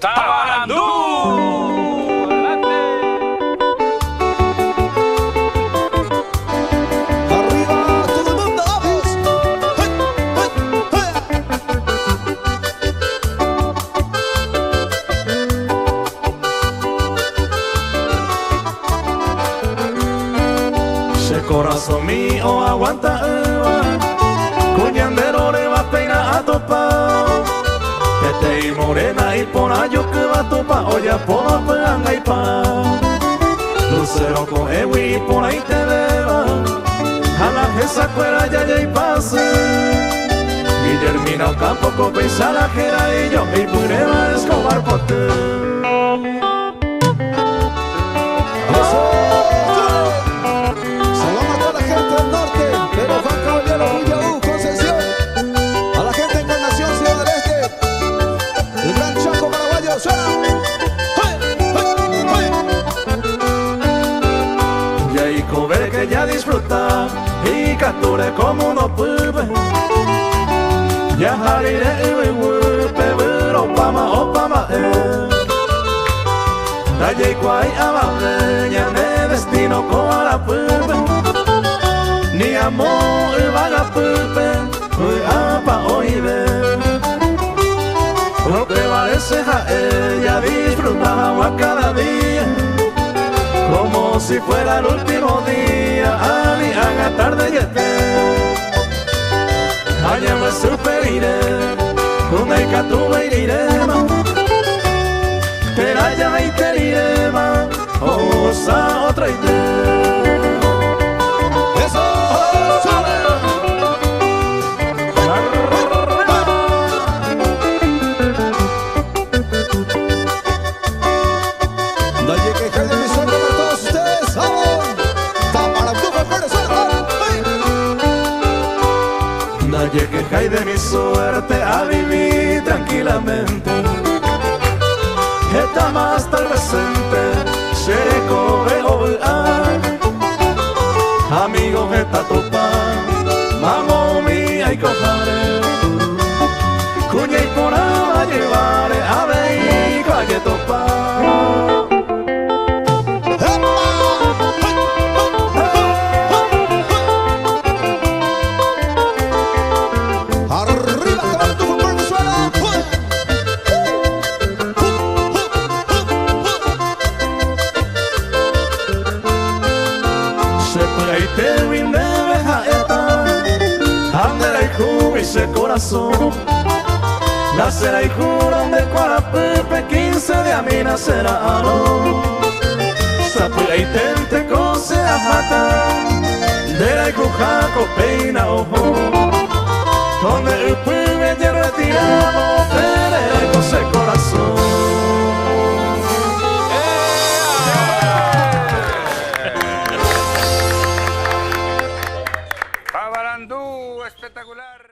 Tabarandú. Arriba todo el mundo, vamos. Ese corazón mío aguanta, cuñandero le va a peinar a topar. Tete y morena y por ayo que va a topar, oye por la peganga y pa. Lucero con Ewi y por ahí te beba, a la esa cuera ya y pase. Guillermina Ocampo con Pisa la jera y yo y Pureba Escobar Pote. Saludos a toda la gente del norte, de los Juan Caballero, Villaú, Concepción. A la gente de Encarnación, Ciudad del Este. El Gran Chaco Paraguayo, suena. Y ahí cobre que ya disfruta y capture como no puede. Ya harire y huepe, pero opama Daya y guay amable, ya ne destino con la puerta. Ni amor va a puerta, hoy apa hoy ve. Lo que parece a ella disfrutaba a cada día, como si fuera el último día, a mi haga tarde y allá me superiré, con el que tuve irema, pero allá me irema, o sa otra idea. Eso, Dale que cae de mi suerte para todos ustedes, vamos. Tabarandú, Venezuela. Nadie que cae de mi suerte a vivir tranquilamente. Está más tal presente, se coge hoy. Amigos, está topa, mamá mía y cojare. Cuña y por a llevar a ver y calle topa. Arriba, Tabarandú, Venezuela. Se pleite mi neveja eta, andera y jugo y ese corazón. Nacerá y juro donde cuara pepe 15 de a mí nacerá no. Se pleite entre cose a mata, de la y cujaco peina ojo.